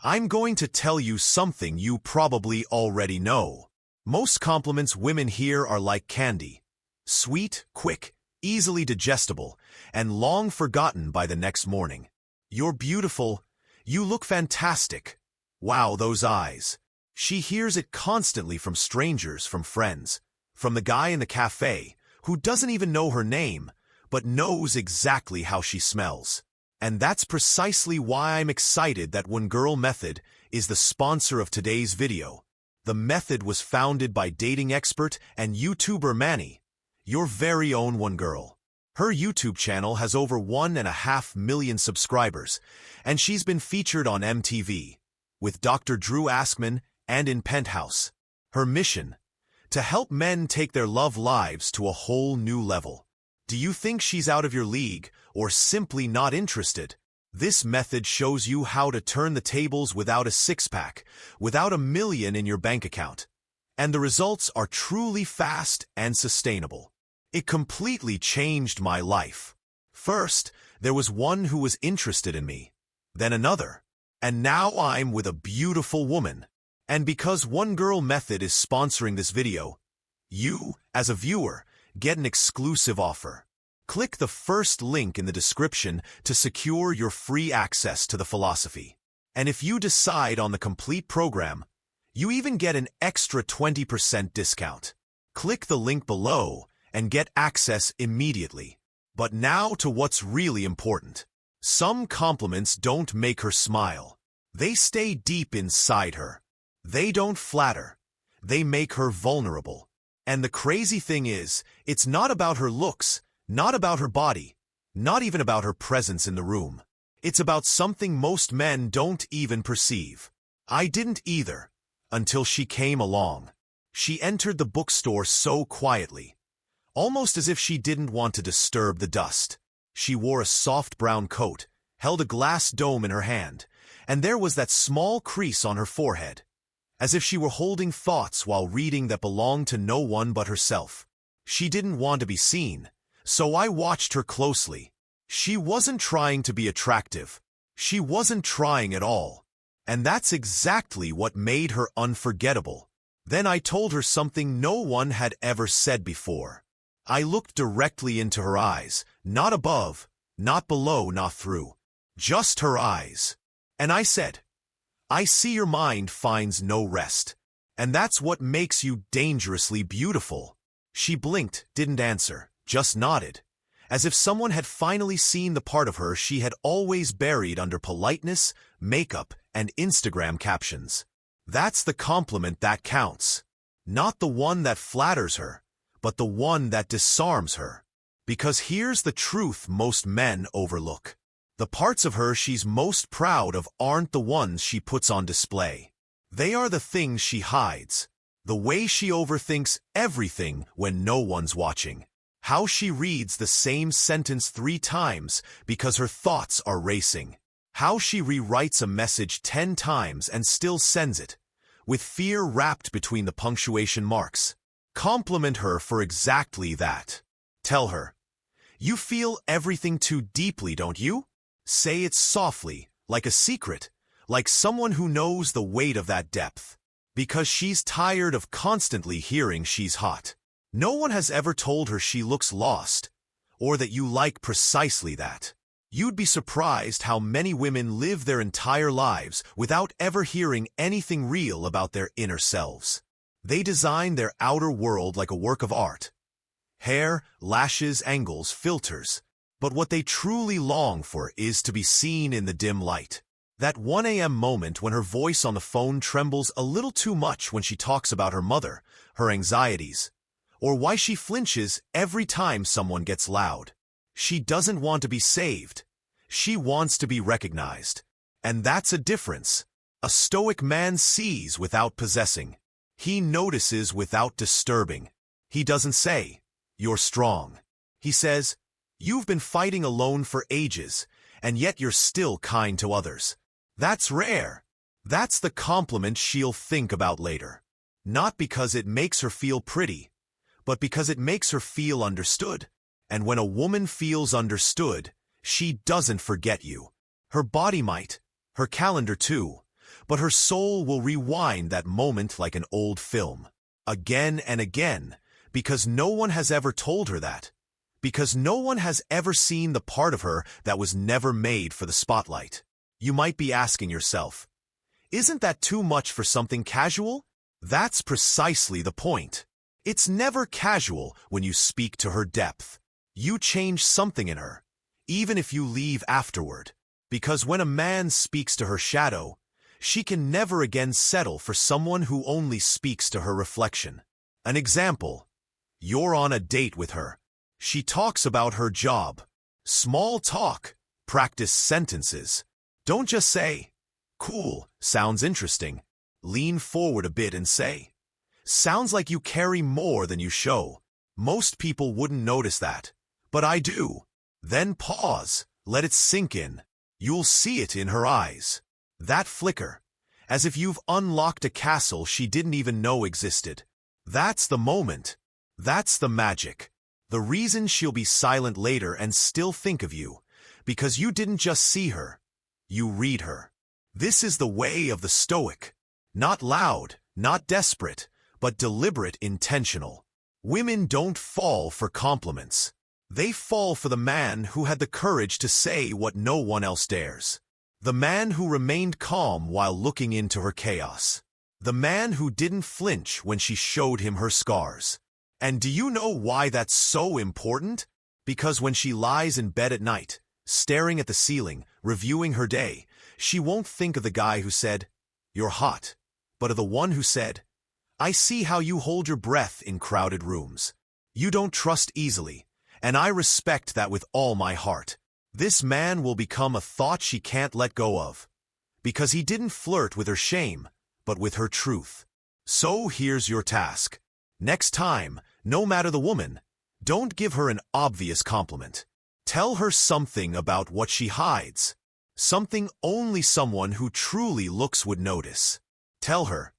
I'm going to tell you something you probably already know. Most compliments women hear are like candy. Sweet, quick, easily digestible, and long forgotten by the next morning. You're beautiful. You look fantastic. Wow, those eyes. She hears it constantly from strangers, from friends, from the guy in the cafe who doesn't even know her name, but knows exactly how she smells. And that's precisely why I'm excited that One Girl Method is the sponsor of today's video. The method was founded by dating expert and YouTuber Manny, your very own One Girl. Her YouTube channel has over 1.5 million subscribers, and she's been featured on MTV, with Dr. Drew Askman and in Penthouse. Her mission? To help men take their love lives to a whole new level. Do you think she's out of your league or simply not interested? This method shows you how to turn the tables without a six-pack, without $1 million in your bank account. And the results are truly fast and sustainable. It completely changed my life. First, there was one who was interested in me, then another, and now I'm with a beautiful woman. And because One Girl Method is sponsoring this video, you, as a viewer, get an exclusive offer. Click the first link in the description to secure your free access to the philosophy. And if you decide on the complete program, you even get an extra 20% discount. Click the link below and get access immediately. But now to what's really important. Some compliments don't make her smile. They stay deep inside her. They don't flatter. They make her vulnerable. And the crazy thing is, it's not about her looks, not about her body, not even about her presence in the room. It's about something most men don't even perceive. I didn't either, until she came along. She entered the bookstore so quietly, almost as if she didn't want to disturb the dust. She wore a soft brown coat, held a glass dome in her hand, and there was that small crease on her forehead, as if she were holding thoughts while reading that belonged to no one but herself. She didn't want to be seen, so I watched her closely. She wasn't trying to be attractive. She wasn't trying at all. And that's exactly what made her unforgettable. Then I told her something no one had ever said before. I looked directly into her eyes, not above, not below, not through. Just her eyes. And I said, I see your mind finds no rest. And that's what makes you dangerously beautiful. She blinked, didn't answer, just nodded, as if someone had finally seen the part of her she had always buried under politeness, makeup, and Instagram captions. That's the compliment that counts. Not the one that flatters her, but the one that disarms her. Because here's the truth most men overlook. The parts of her she's most proud of aren't the ones she puts on display. They are the things she hides. The way she overthinks everything when no one's watching. How she reads the same sentence 3 times because her thoughts are racing. How she rewrites a message 10 times and still sends it, with fear wrapped between the punctuation marks. Compliment her for exactly that. Tell her, you feel everything too deeply, don't you? Say it softly, like a secret, like someone who knows the weight of that depth. Because she's tired of constantly hearing she's hot. No one has ever told her she looks lost, or that you like precisely that. You'd be surprised how many women live their entire lives without ever hearing anything real about their inner selves. They design their outer world like a work of art. Hair, lashes, angles, filters. But what they truly long for is to be seen in the dim light. That 1 a.m. moment when her voice on the phone trembles a little too much when she talks about her mother, her anxieties, or why she flinches every time someone gets loud. She doesn't want to be saved. She wants to be recognized. And that's a difference. A stoic man sees without possessing. He notices without disturbing. He doesn't say, "You're strong." He says, "You've been fighting alone for ages, and yet you're still kind to others." That's rare. That's the compliment she'll think about later. Not because it makes her feel pretty, but because it makes her feel understood. And when a woman feels understood, she doesn't forget you. Her body might, her calendar too, but her soul will rewind that moment like an old film, again and again, because no one has ever told her that, because no one has ever seen the part of her that was never made for the spotlight. You might be asking yourself, isn't that too much for something casual? That's precisely the point. It's never casual when you speak to her depth. You change something in her, even if you leave afterward. Because when a man speaks to her shadow, she can never again settle for someone who only speaks to her reflection. An example: you're on a date with her. She talks about her job. Small talk. Practice sentences. Don't just say, "Cool, sounds interesting." Lean forward a bit and say, "Sounds like you carry more than you show." Most people wouldn't notice that, but I do. Then pause, let it sink in. You'll see it in her eyes. That flicker, as if you've unlocked a castle she didn't even know existed. That's the moment. That's the magic. The reason she'll be silent later and still think of you, because you didn't just see her, you read her. This is the way of the Stoic. Not loud, not desperate, but deliberate, intentional. Women don't fall for compliments. They fall for the man who had the courage to say what no one else dares. The man who remained calm while looking into her chaos. The man who didn't flinch when she showed him her scars. And do you know why that's so important? Because when she lies in bed at night, staring at the ceiling, reviewing her day, she won't think of the guy who said, "You're hot," but of the one who said, "I see how you hold your breath in crowded rooms. You don't trust easily, and I respect that with all my heart." This man will become a thought she can't let go of, because he didn't flirt with her shame, but with her truth. So here's your task. Next time, no matter the woman, don't give her an obvious compliment. Tell her something about what she hides. Something only someone who truly looks would notice. Tell her,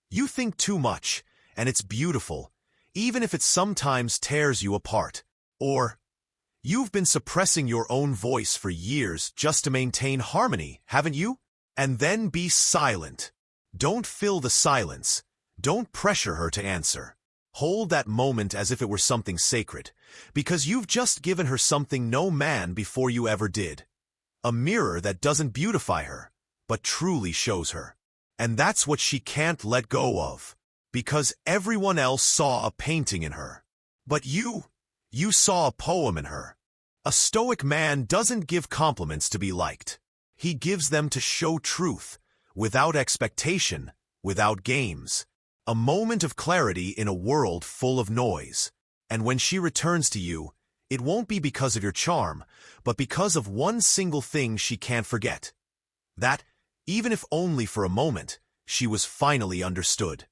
"You think too much, and it's beautiful, even if it sometimes tears you apart." Or, "You've been suppressing your own voice for years just to maintain harmony, haven't you?" And then be silent. Don't fill the silence. Don't pressure her to answer. Hold that moment as if it were something sacred, because you've just given her something no man before you ever did. A mirror that doesn't beautify her, but truly shows her. And that's what she can't let go of, because everyone else saw a painting in her. But you saw a poem in her. A Stoic man doesn't give compliments to be liked. He gives them to show truth, without expectation, without games. A moment of clarity in a world full of noise. And when she returns to you, it won't be because of your charm, but because of one single thing she can't forget. That, even if only for a moment, she was finally understood.